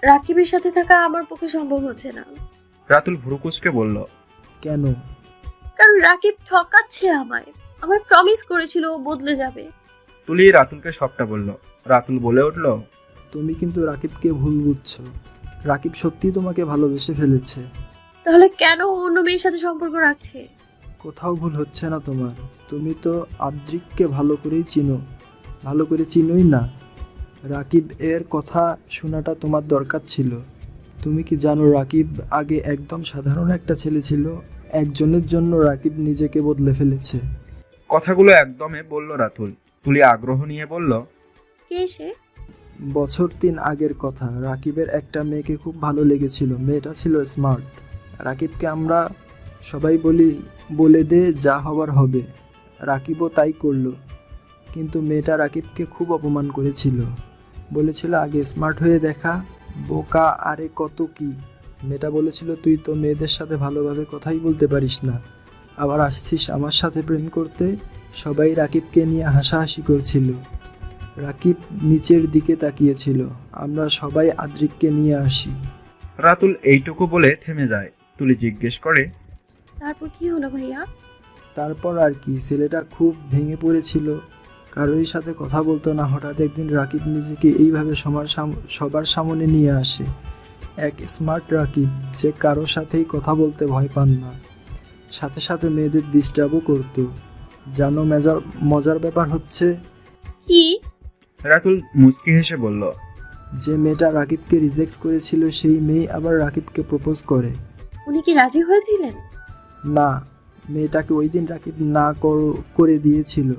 রাকিবের সাথে থাকা আমার পক্ষে সম্ভব হচ্ছে না। রাতুল ভ্রুকুচকে বলল, কেন? কারণ রাকিব ঠকাচ্ছে আমায়। আমায় প্রমিস করেছিল ও বদলে যাবে। তুলি রাতুলকে সবটা বলল। রাতুল বলে উঠল, তুমি কিন্তু রাকিবকে ভুল বুঝছো। রাকিব সত্যিই তোমাকে ভালোবেসে ফেলেছে। তাহলে কেন ও অন্য মেয়ের সাথে সম্পর্ক রাখছে? কোথাও ভুল হচ্ছে না তোমার। তুমি তো আদ্রিককে ভালো করেই চিনো। ভালো করে চিনোই না। রাকিব এর কথা শোনাটা তোমার দরকার ছিল। তুমি কি জানো রাকিব আগে একদম সাধারণ একটা ছেলে ছিল। একজনের জন্য রাকিব নিজেকে বদলে ফেলেছে। কথাগুলো একদমে বলল রাতুল। তুলি আগ্রহ নিয়ে বলল, কে সে? বছর 3 আগের কথা। রাকিবের একটা মেয়েকে খুব ভালো লেগেছিল। মেয়েটা ছিল স্মার্ট। রাকিবকে আমরা সবাই বলে দে যা হবার হবে। রাকিবও তাই করলো। কিন্তু মেয়েটা রাকিবকে খুব অপমান করেছিল। বলেছিল আগে স্মার্ট হয়ে দেখা। বোকা আরে কত কি। মেয়েটা বলেছিল তুই তো মেয়েদের সাথে ভালোভাবে কথাই বলতে পারিস না, আবার আসছিস আমার সাথে প্রেম করতে। সবাই রাকিবকে নিয়ে হাসাহাসি করছিল। রাকিব নিচের দিকে তাকিয়েছিল। আমরা সবাই আদ্রিককে নিয়ে আসি। রাতুল এইটুকু বলে থেমে যায়। তুলি জিজ্ঞেস করে, তারপর কি হলো ভাইয়া? তারপর আর কি, ছেলেটা খুব ভেঙে পড়েছিল। কারোর সাথে কথা বলতো না। হঠাৎ একদিন রাকিব নিজেকে এইভাবে সবার সামনে নিয়ে আসে। এক স্মার্ট রাকিব, যে কারোর সাথেই কথা বলতে ভয় পান না, সাথে সাথে মেয়েদের ডিস্টার্বও করতো। জানো মজার ব্যাপার হচ্ছে, কি? রাতুল মুচকি হেসে বলল, যে মেয়েটা রাকিবকে রিজেক্ট করেছিল সেই মেয়ে আবার রাকিবকে প্রপোজ করে। উনি কি রাজি হয়েছিলেন? না, মেয়েটাকে ওই দিন রাকিব না করে দিয়েছিল।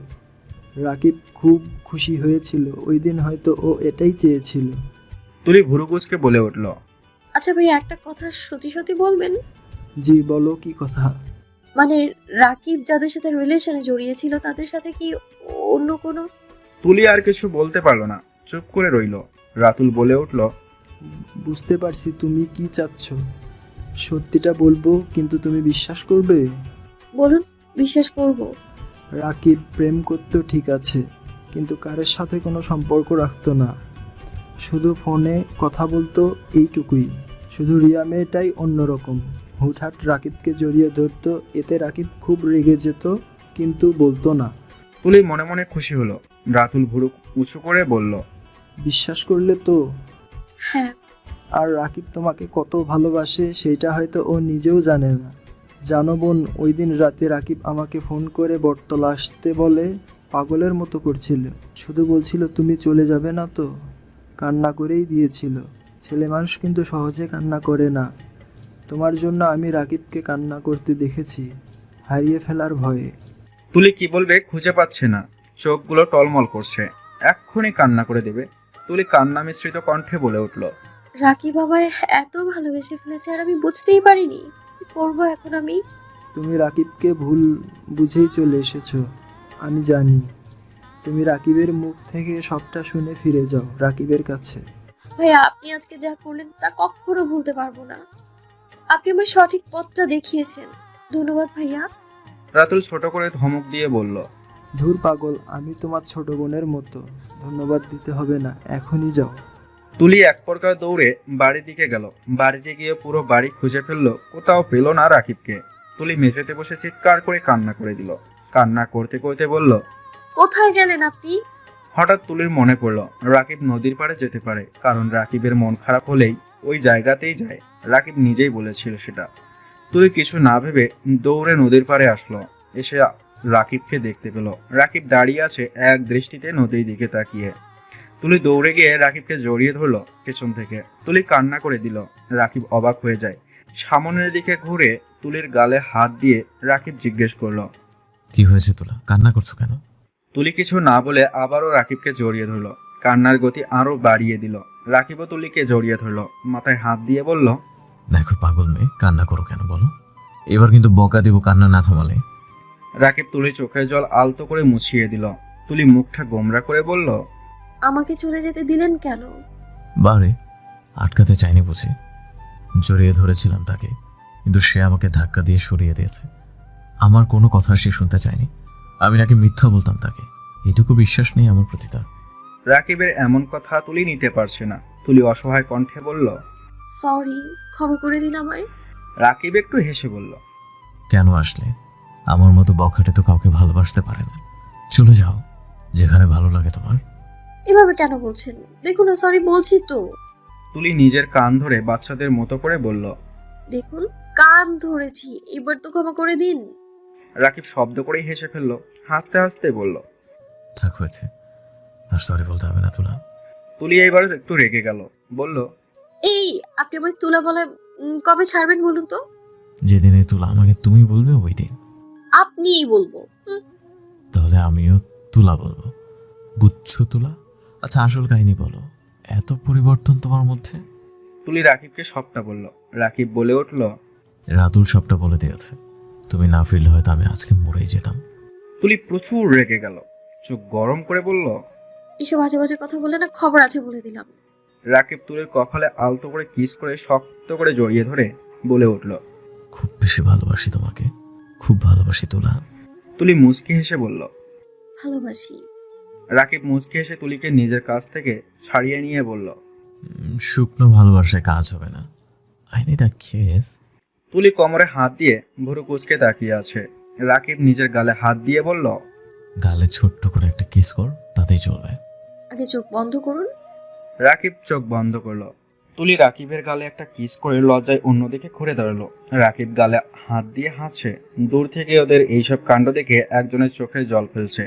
রাকিব খুব খুশি হয়েছিল। ওই দিন হয়তো ও এটাই চেয়েছিল। তুলি ভুরুকুচকে বলে উঠল, আচ্ছা ভাইয়া, একটা কথা সত্যি সত্যি বলবেন? জি বলো, কি কথা? মানে রাকিব যাদের সাথে রিলেশনে জড়িয়েছিল তাদের সাথে কি অন্য কোনো? তুলি আর কিছু বলতে পারল না, চুপ করে রইল। রাতুল বলে উঠল, বুঝতে পারছি তুমি কি চাচ্ছ। সত্যিটা বলবো, কিন্তু তুমি বিশ্বাস করবে? বলুন, বিশ্বাস করব। রাকিব প্রেম করতো ঠিক আছে, কিন্তু কারোর সাথে কোনো সম্পর্ক রাখতো না। শুধু ফোনে কথা বলতো, এইটুকুই। শুধু রিয়া মেয়েটাই অন্যরকম। হুটহাট রাকিবকে জড়িয়ে ধরতো। এতে রাকিব খুব রেগে যেত, কিন্তু বলতো না। তুলি মনে মনে খুশি হলো। রাতুল ভুরু উঁচু করে বলল, বিশ্বাস করলে তো? হ্যাঁ। আর রাকিব তোমাকে কত ভালোবাসে সেইটা হয়তো ও নিজেও জানে না। জানো বোন, ওই দিন রাতে রাকিব আমাকে ফোন করে বটতলা আসতে বলে পাগলের মতো করছিল। শুধু বলছিল তুমি চলে যাবে না তো। কান্না করেই দিয়েছিল। ছেলে মানুষ কিন্তু সহজে কান্না করে না। তোমার জন্য আমি রাকিবকে কান্না করতে দেখেছি, হারিয়ে ফেলার ভয়ে। তুলি কি বলবে খুঁজে পাচ্ছে না। চোখগুলো টলমল করছে, এক্ষুনি কান্না করে দেবে। তুলি কান্না মিশ্রিত কণ্ঠে বলে উঠল, রাকিব আমায় এত ভালোবেসে ফেলেছে আর আমি বুঝতেই পারিনি। কি করবো এখন আমি? তুমি রাকিবকে ভুল বুঝেই চলে এসেছো, আমি জানি। তুমি রাকিবের মুখ থেকে সবটা শুনে ফিরে যাও রাকিবের কাছে। ভাইয়া, আপনি আজকে যা করলেন তা কখনো ভুলতে পারবো না। আপনি আমার সঠিক পথটা দেখিয়েছেন। ধন্যবাদ ভাইয়া। রাতুল ছোট করে ধমক দিয়ে বলল, ধুর পাগল, আমি তোমার ছোট বোনের মতো। ধন্যবাদ দিতে হবে না, এখনই যাও। তুলি এক প্রকার দৌড়ে বাড়ির দিকে গেল। বাড়িতে গিয়ে পুরো বাড়ি খুঁজে ফেললো, কোথাও পেল না রাকিবকে। তুলি মেঝেতে বসে চিৎকার করে কান্না করে দিল। কান্না করতে করতে বলল, কোথায় গেলেন আপনি? হঠাৎ তুলির মনে পড়লো রাকিব নদীর পাড়ে যেতে পারে, কারণ রাকিবের মন খারাপ হলেই ওই জায়গাতেই যায়। রাকিব নিজেই বলেছিল সেটা। তুলি কিছু না ভেবে দৌড়ে নদীর পাড়ে আসলো। এসে রাকিবকে দেখতে পেল। রাকিব দাঁড়িয়ে আছে এক দৃষ্টিতে নদীর দিকে তাকিয়ে। তুলি দৌড়ে গিয়ে রাকিবকে জড়িয়ে ধরলো পেছন থেকে। তুলি কান্না করে দিল। রাকিব অবাক হয়ে যায়। সামনের দিকে ঘুরে তুলির গালে হাত দিয়ে রাকিব জিজ্ঞেস করলো, কি হয়েছে তোলা, কান্না করছো কেন? তুলি কিছু না বলে আবারও রাকিবকে জড়িয়ে ধরলো। কান্নার গতি আরো বাড়িয়ে দিল। রাকিবও তুলিকে জড়িয়ে ধরলো, মাথায় হাত দিয়ে বলল, দেখো পাগল মেয়ে, কান্না করো কেন বলো? এবার কিন্তু বকা দিব কান্না না থামালে। রাকিব তুলির চোখের জল আলতো করে মুছিয়ে দিল। তুলি মুখটা গোমরা করে বলল, আমাকে চলে যেতে দিলেন কেন? বারে আটকাতে চাইনি বুঝি। জড়িয়ে ধরেছিলাম তাকে, কিন্তু সে আমাকে ধাক্কা দিয়ে সরিয়ে দিয়েছে। আমার কোনো কথা সে শুনতে চায়নি। আমি নাকি মিথ্যা বলতাম তাকে, এটুকু বিশ্বাস নেই আমার প্রতি তার। রাকিবের এমন কথা তুলি নিতে পারছে না। তুলি অসহায় কণ্ঠে বলল, সরি, ক্ষমা করে দিন আমায়। রাকিব একটু হেসে বলল, কেন আসলে? আমার মতো বখাটে তো কাউকে ভালোবাসতে পারে না। চলে যাও যেখানে ভালো লাগে তোমার। এভাবে কেন বলছেন? দেখুন না, সরি বলছি তো। তুলি নিজের কান ধরে বাচ্চাদের মতো করে বলল। দেখুন, কান ধরেছি, এবার তো ক্ষমা করে দিন। রাকিব শব্দ করেই হেসে ফেলল, হাসতে হাসতে বলল। থাক, হয়েছে, আর সরি বলতে হবে না তুলা। তুলি এবার একটু রেগে গেল, বলল, এই, আপনি আমায় তুলা বলে কবে ছাড়বেন বলুন তো? যেদিনে তুলা আমাকে তুমি বলবে ওই দিন। আপনিই বলবো। তাহলে আমিও তুলা বলবো, বুঝছো তুলা? আচ্ছা, আসল কাহিনী বলো, এত পরিবর্তন তোমার মধ্যে? তুলি রাকিবকে সবটা বলল। রাকিব বলে উঠল, রাতুল সবটা বলে দিয়েছে। তুমি না ফিরলে হয়তো আমি আজকে মরেই যেতাম। তুলি প্রচুর রেগে গেল, চোখ গরম করে বলল। এসব বাজে বাজে কথা বলে না, খবর আছে বলে দিলাম। রাকিব তুলির কপালে আলতো করে কিস করে শক্ত করে জড়িয়ে ধরে বলে উঠল, খুব বেশি ভালোবাসি তোমাকে, খুব ভালোবাসি তুলা। তুলি মুচকি হেসে বলল। ভালোবাসি। রাকিব মুচকি হেসে তুলিকে নিজের কাছ থেকে ছাড়িয়ে নিয়ে বলল, শুকনো ভালোবাসায় কাজ হবে না। I need a kiss. তুলি কোমরে হাত দিয়ে ভুরু কুচকে তাকিয়ে আছে। রাকিব নিজের গালে হাত দিয়ে বলল, গালে ছোট্ট করে একটা কিস কর, তাতেই চলবে। আগে চোখ বন্ধ করুন। রাকিব চোখ বন্ধ করলো। তুলি রাকিবের গালে একটা কিস করে লজ্জায় অন্যদিকে ঘুরে দাঁড়ালো। রাকিব গালে হাত দিয়ে হাসছে। দূর থেকে ওদের এইসব কাণ্ড দেখে একজনের চোখে জল ফেলছে।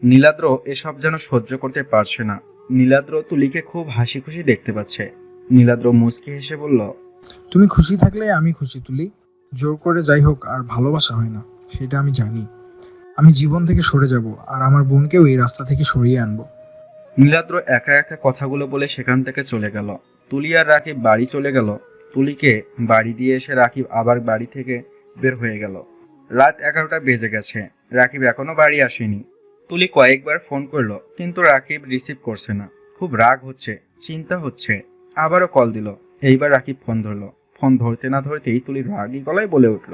নীলাদ্র এসব যেন সহ্য করতে পারছে না। নীলাদ্র তুলিকে খুব হাসি খুশি দেখতে পাচ্ছে। নীলাদ্র মুচকি হেসে বলল, তুমি খুশি থাকলে আমি খুশি তুলি। জোর করে যাই হোক আর ভালোবাসা হয় না, সেটা আমি জানি। আমি জীবন থেকে সরে যাব আর আমার বোনকেও এই রাস্তা থেকে সরিয়ে আনবো। নীলাদ্র একা একা কথাগুলো বলে সেখান থেকে চলে গেল। তুলি আর রাকিব বাড়ি চলে গেল। তুলিকে বাড়ি দিয়ে এসে রাকিব আবার বাড়ি থেকে বের হয়ে গেল। রাত 11টা বেজে গেছে, রাকিব এখনো বাড়ি আসেনি। তুলি কয়েকবার ফোন করলো, কিন্তু রাকিব রিসিভ করছে না। খুব রাগ হচ্ছে, চিন্তা হচ্ছে। আবারও কল দিল। এইবার রাকিব ফোন ধরলো। ফোন ধরতে না ধরতেই তুলি রাগী গলায় বলে উঠল,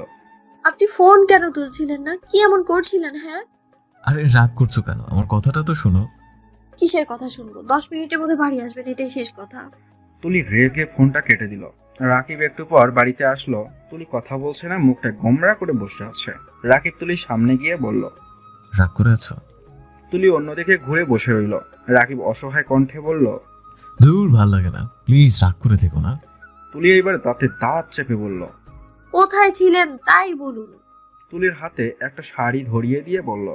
আপনি ফোন কেন তুলছিলেন না? কি এমন করছিলেন? হ্যাঁ, আরে রাগ করছো কেন? আমার কথাটা তো শোনো। কিসের কথা শুনবো? 10 মিনিটের মধ্যে বাড়ি আসবেন, এটাই শেষ কথা। তুলি রেগে ফোনটা কেটে দিল। রাকিব একটু পর বাড়িতে আসলো। তুলি কথা বলছে না, মুখটা গোমরা করে বসে আছে। রাকিব তুলির সামনে গিয়ে বলল। রাগ করে আছো? তুলি অন্যদিকে ঘুরে বসে রইল। রাকিব অসহায় কণ্ঠে বলল, দূর, ভাল লাগে না, প্লিজ রাগ করে থেকো না। তুলি এইবার দাঁতে দাঁত চেপে বলল। কোথায় ছিলেন তাই বলুন। তুলির হাতে একটা শাড়ি ধরিয়ে দিয়ে বলল।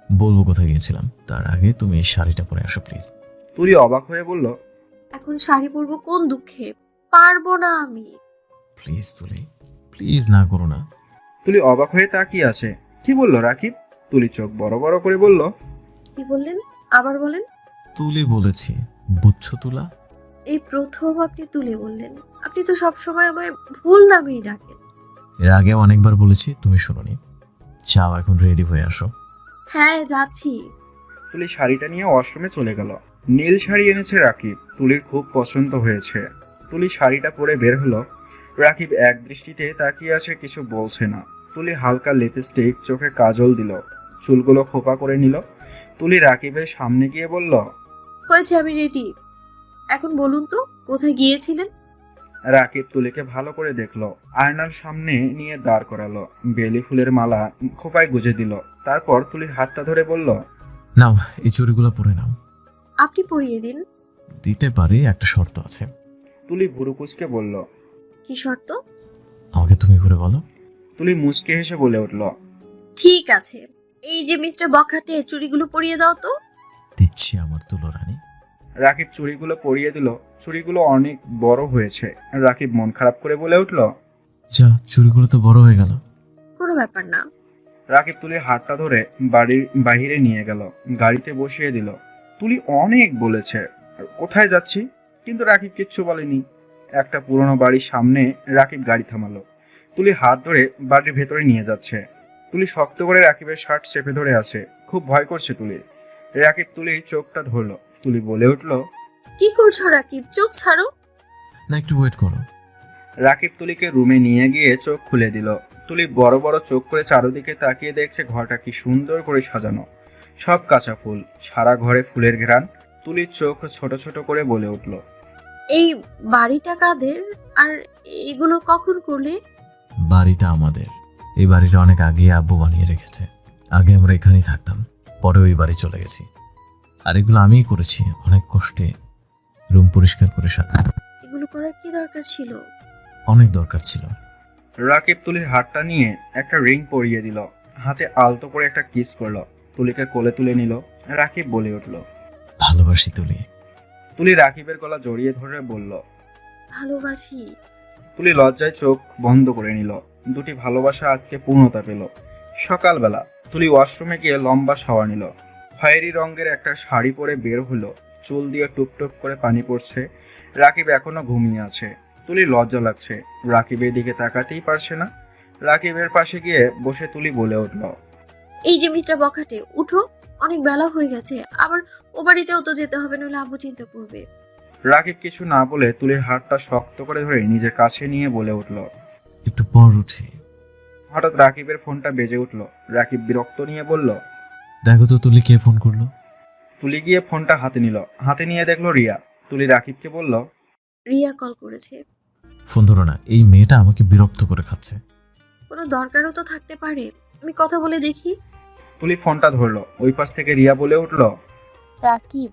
বলবো কোথায় গিয়েছিলাম, তার আগে তুমি এই শাড়িটা পরে আসো প্লিজ। তুলি অবাক হয়ে বলল, এখন শাড়ি পরবো কোন দুঃখে? পারবো না আমি। প্লিজ তুলি, প্লিজ না করো না। তুলি অবাক হয়ে তাকিয়ে আছে। কি বলল রাকিব? তুলি চোখ বড় বড় করে বলল, কি বললেন? আবার বলেন। তুলি বলেছি, বুঝছো তুলা? এই প্রথম আপনি তুলে বললেন। আপনি তো সবসময় আমায় ভুল নামেই ডাকেন। এর আগে অনেকবার বলেছি, তুমি শোনোনি। চাও এখন রেডি হয়ে আসো। হ্যাঁ, যাচ্ছি। তুলি শাড়িটা নিয়ে ওয়াশরুমে চলে গেল। নীল শাড়ি এনেছে রাকিব। তুলির খুব পছন্দ হয়েছে। তুলি শাড়িটা পরে বের হলো। রাকিব এক দৃষ্টিতে তাকিয়ে আছে, কিছু বলছে না। তুলি হালকা লিপস্টিক, চোখে কাজল দিল, চুলগুলো খোপা করে নিল। তুলি রাকিবের সামনে গিয়ে বলল, হয়েছে, আমি রেডি। এখন বলুন তো, কোথায় গিয়েছিলেন? রাকিব তুলিকে ভালো করে দেখলো। আয়নার সামনে নিয়ে দাঁড় করালো। বেলি ফুলের মালা খোপায় গুজে দিল। তারপর তুলির হাতটা ধরে বলল, নাও এই চুড়িগুলো পরে নাও। আপনি পরিয়ে দিন। দিতে পারি, একটা শর্ত আছে। তুলি ভুরু কুচকে বলল। কি শর্ত? আমাকে তুমি করে বলো। তুলি মুচকে হেসে বলে উঠল, ঠিক আছে। এই যে মিস্টার বখাটে, চুড়িগুলো পরিয়ে দাও তো। দিচ্ছি আমার তুলো রানী। রাকিব চুড়িগুলো পরিয়ে দিল। চুড়িগুলো অনেক বড় হয়েছে। রাকিব মন খারাপ করে বলে উঠল, যা, চুড়িগুলো তো বড় হয়ে গেল। কোনো ব্যাপার না। রাকিব তুলির হাতটা ধরে বাড়ির বাহিরে নিয়ে গেল, গাড়িতে বসিয়ে দিল। তুলি অনেক বলেছে আর কোথায় যাচ্ছি, কিন্তু রাকিব কিচ্ছু বলেনি। একটা পুরনো বাড়ির সামনে রাকিব গাড়ি থামালো। তুলি হাত ধরে বাড়ির ভেতরে নিয়ে যাচ্ছে। তুলি শক্ত করে রাকিবের শার্ট চেপে ধরে আছে। খুব ভয় করছে তুলির। রাকিব তুলির চোখটা ধরলো। তুলি বলে উঠল, কি করছো রাকিব? চোখ ছাড়ো। না, একটু ওয়েট করো। রাকিব তুলিকে রুমে নিয়ে গিয়ে চোখ খুলে দিল। তুলি বড় বড় চোখ করে চারদিকে তাকিয়ে দেখছে ঘরটা কি সুন্দর করে সাজানো। সব কাঁচা ফুল, সারা ঘরে ফুলের ঘ্রাণ। তুলির চোখ ছোট ছোট করে বলে উঠল, এই বাড়িটা কাদের? আর এগুলো কখন করলে? বাড়িটা আমাদের। এই বাড়িটা অনেক আগে আব্বু বানিয়ে রেখেছে। আগে আমরা এখানেই থাকতাম, পরে ওই বাড়ি চলে গেছি। আর এগুলো আমিই করেছি, অনেক কষ্টে। রুম পরিষ্কার করে সাথে এগুলো করার কি দরকার ছিল? অনেক দরকার ছিল। রাকিব তুলির হাতটা নিয়ে একটা রিং পরিয়ে দিল, হাতে আলতো করে একটা কিস করলো, তুলিকে কোলে তুলে নিল। রাকিব বলে উঠল, ভালোবাসি তুলি। তুলি রাকিবের গলা জড়িয়ে ধরে বলল, ভালোবাসি। তুলি লজ্জায় চোখ বন্ধ করে নিল। দুটি ভালোবাসা আজকে পূর্ণতা পেল। সকালবেলা তুলি ওয়াশরুমে গিয়ে লম্বা শাওয়ার নিল। খয়েরি রঙের একটা শাড়ি পরে বের হলো, চুল দিয়ে টুপটুপ করে পানি পড়ছে। রাকিব এখনো ঘুমিয়ে আছে। তুলি লজ্জা লাগছে, রাকিবের দিকে তাকাতেই পারছে না। রাকিবের পাশে গিয়ে বসে তুলি বলে উঠল, এই যে মিস্টার বখাটে, উঠো, অনেক বেলা হয়ে গেছে। আবার ও বাড়িতেও তো যেতে হবে, নইলে আব্বু চিন্তা করবে। রাকিব কিছু না বলে তুলির হাতটা শক্ত করে ধরে নিজের কাছে নিয়ে বলে উঠল। একটু পর উঠি। হঠাৎ রাকিবের ফোনটা বেজে উঠল। রাকিব বিরক্ত নিয়ে বলল, দেখো তো তুলি কে ফোন করলো। তুলি গিয়ে ফোনটা হাতে নিল, হাতে নিয়ে দেখলো রিয়া। তুলি রাকিবকে বলল, রিয়া কল করেছে। ফোন ধরো না, এই মেয়েটা আমাকে বিরক্ত করে খাচ্ছে। কোনো দরকারও তো থাকতে পারে, আমি কথা বলে দেখি। তুলি ফোনটা ধরলো। ওই পাশ থেকে রিয়া বলে উঠল, রাকিব,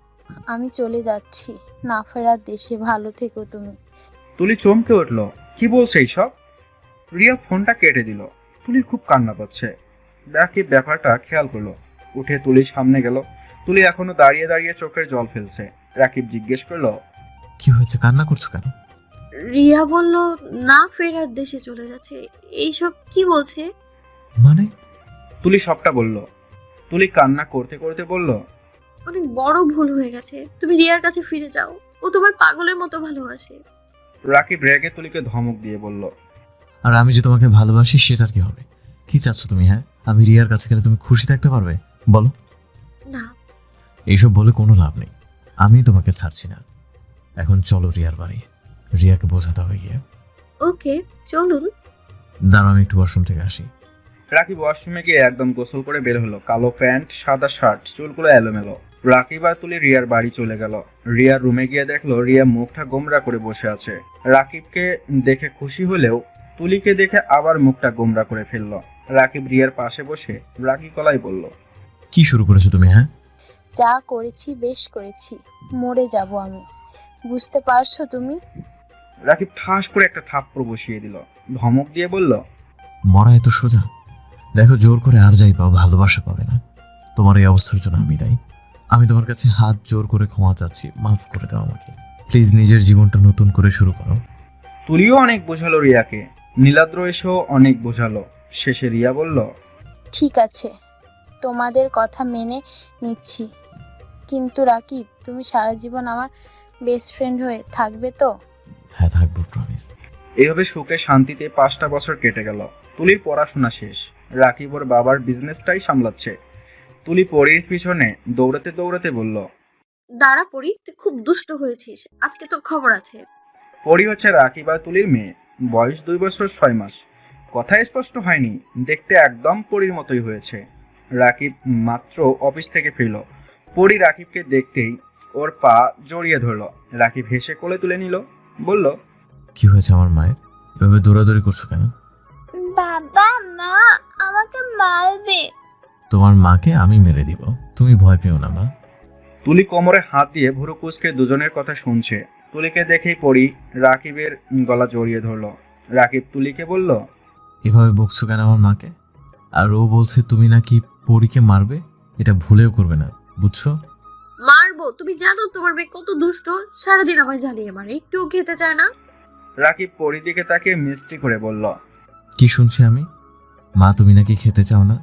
আমি চলে যাচ্ছি না ফেরার দেশে, ভালো থেকো তুমি। তুলি চমকে উঠল, কি বলছে এইসব? রিয়া ফোনটা কেটে দিল। তুলির খুব কান্না পাচ্ছে। রাকিব ব্যাপারটা খেয়াল করলো, উঠে তুলির সামনে গেল। তুলি এখনো দাঁড়িয়ে দাঁড়িয়ে চোখের জল ফেলছে। রাকিব জিজ্ঞেস করলো, কি হয়েছে, কান্না করছো কেন? রিয়া বলল না ফেরার দেশে চলে যাচ্ছে। এইসব কি বলছে? মানে? তুলি সবটা বলল। তুলি কান্না করতে করতে বলল, অনেক বড় ভুল হয়ে গেছে, তুমি রিয়ার কাছে ফিরে যাও, ও তোমার পাগলের মতো ভালোবাসে। রাকিব রেগে তুলিকে ধমক দিয়ে বলল, আর আমি যে তোমাকে ভালোবাসি সেটার কি হবে? কি চাচ্ছ তুমি? হ্যাঁ, আমি রিয়ার কাছে গেলে তুমি খুশি থাকতে পারবে? বলো। না। এইসব বলে কোনো লাভ নেই, আমি তোমাকে ছাড়ছি না। এখন চলো রিয়ার বাড়ি, রিয়াকে বোঝাতে হবে গিয়ে। ওকে, চলুন। দাঁড়াও, আমি একটু ওয়াশরুম থেকে আসি। রাকিব ওয়াশরুমে গিয়ে একদম গোসল করে বের হলো। কালো প্যান্ট, সাদা শার্ট, চুলগুলো এলোমেলো। রাকিব আর তুলি রিয়ার বাড়ি চলে গেল। রিয়ার রুমে গিয়ে দেখলো রিয়া মুখটা গোমরা করে বসে আছে। রাকিবকে দেখে খুশি হলেও তুলিকে দেখে আবার মুখটা গোমরা করে ফেললো। রাকিব রিয়ার পাশে বসে রাগী গলায় বলল, কি শুরু করেছো তুমি? হ্যাঁ, যা করেছি বেশ করেছি, মরে যাব আমি, বুঝতে পারছো তুমি? রাকিব ঠাস করে একটা থাপ্পড় বসিয়ে দিল। ধমক দিয়ে বলল, মরা এত সোজা? দেখো, জোর করে আর যাই পাও, ভালোবাসা পাবে না। তোমার এই অবস্থার জন্য আমি দায়ী। আমি তোমার কাছে হাত জোর করে ক্ষমা চাচ্ছি, মাফ করে দাও আমাকে প্লিজ। নিজের জীবনটা নতুন করে শুরু করো। তুলিও অনেক বোঝালো রিয়াকে, নীলাদ্র এসেও অনেক বোঝালো। শেষে রিয়া বলল, ঠিক আছে, তোমাদের কথা মেনে নিচ্ছি, কিন্তু রাকিব, তুমি সারা জীবন আমার বেস্ট ফ্রেন্ড হয়ে থাকবে তো? হ্যাঁ, থাকবো, প্রমিস। এইভাবে সুখে শান্তিতে 5টা বছর কেটে গেল। তুলির পড়াশোনা শেষ। রাকিব ওর বাবার বিজনেসটাই সামলাচ্ছে। তুলি পরীর পিছনে দৌড়াতে দৌড়াতে বলল, দাঁড়া পড়ি, তুই খুব দুষ্ট হয়েছিস, আজকে তোর খবর আছে। পরী হচ্ছে রাকিব আর তুলির মেয়ে। বয়স 2 বছর 6 মাস। কথা স্পষ্ট হয়নি, দেখতে একদম পরীর মতোই হয়েছে। রাকিব মাত্র অফিস থেকে ফিরল। পরী রাকিবকে দেখতেই ওর পা জড়িয়ে ধরল। রাকিব হেসে কোলে তুলে নিল, বলল, কি হয়েছে আমার মায়ের? এভাবে দৌড়াদৌড়ি করছো কেন? বাবা, মা আমাকে মারবে। তোমার মাকে আমি মেরে দিব, তুমি ভয় পেও না মা। তুলি কোমরে হাত দিয়ে ভুরু কুঁচকে দুজনের কথা শুনছে। তুলিকে দেখেই পড়ি রাকিবের গলা জড়িয়ে ধরলো। রাকিব তুলিকে বলল, এভাবে বকছো কেন আমার মাকে? আর ও বলছে তুমি নাকি পরীকে মারবে, এটা ভুলেও করবে না, বুঝছো? মারবো? তুমি জানো তোমার মেয়ে কত দুষ্ট, সারাদিন আমায় জ্বালিয়ে মারে, একটুও খেতে চায় না। রাকিব পরীর দিকে তাকিয়ে মিষ্টি করে বলল, কি শুনছি আমি? মা, তুমি নাকি খেতে চাও না?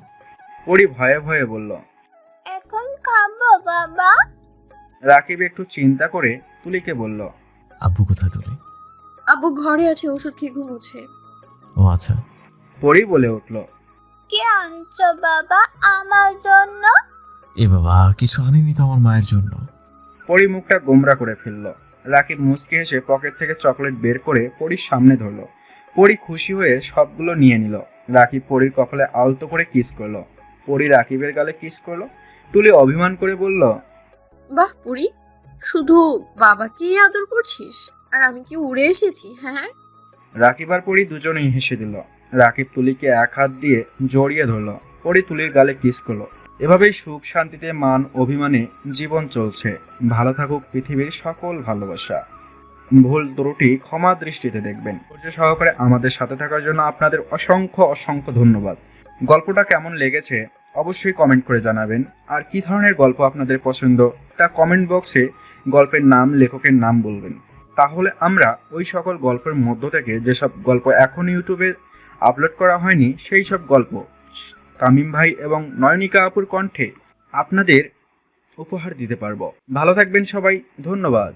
পরী ভয়ে ভয়ে বলল। এখন খাবো বাবা। রাকিব একটু চিন্তা করে তুলিকে বলল, আব্বু কোথায় তুলি? আব্বু ঘরে আছে, ওষুধ খেয়ে ঘুমোচ্ছে। ও আচ্ছা। পরী বলে উঠল, কে আনছো বাবা আমার জন্য? এ বাবা, কিছু আনিনি তো আমার মায়ের জন্য। পরী মুখটা গোমরা করে ফেলল। রাকিব মুচকি হেসে পকেট থেকে চকলেট বের করে পরীর সামনে ধরলো। পরী খুশি হয়ে সবগুলো নিয়ে নিল। রাকিব পরীর কপালে আলতো করে কিস করলো। পরী রাকিবের গালে কিস করলো। তুলি অভিমান করে বলল, বাহ পুরি, শুধু বাবাকেই আদর করছিস আর আমি কি উড়ে এসেছি? হ্যাঁ, রাকিব আর পরি দুজনেই হেসে দিল। রাকিব তুলিকে এক হাত দিয়ে জড়িয়ে ধরল, পরি তুলির গালে কিস করলো। এভাবেই সুখ শান্তিতে মান অভিমানে জীবন চলছে। ভালো থাকুক পৃথিবীর সকল ভালোবাসা। ভুল ত্রুটি ক্ষমা দৃষ্টিতে দেখবেন। ধৈর্য সহকারে আমাদের সাথে থাকার জন্য আপনাদের অসংখ্য অসংখ্য ধন্যবাদ। গল্পটা কেমন লেগেছে অবশ্যই কমেন্ট করে জানাবেন। আর কি ধরনের গল্প আপনাদের পছন্দ তা কমেন্ট বক্সে গল্পের নাম, লেখকের নাম বলবেন। তাহলে আমরা ওই সকল গল্পের মধ্য থেকে যেসব গল্প এখন ইউটিউবে আপলোড করা হয়নি সেই সব গল্প তামিম ভাই এবং নয়নিকা আপুর কণ্ঠে আপনাদের উপহার দিতে পারবো। ভালো থাকবেন সবাই, ধন্যবাদ।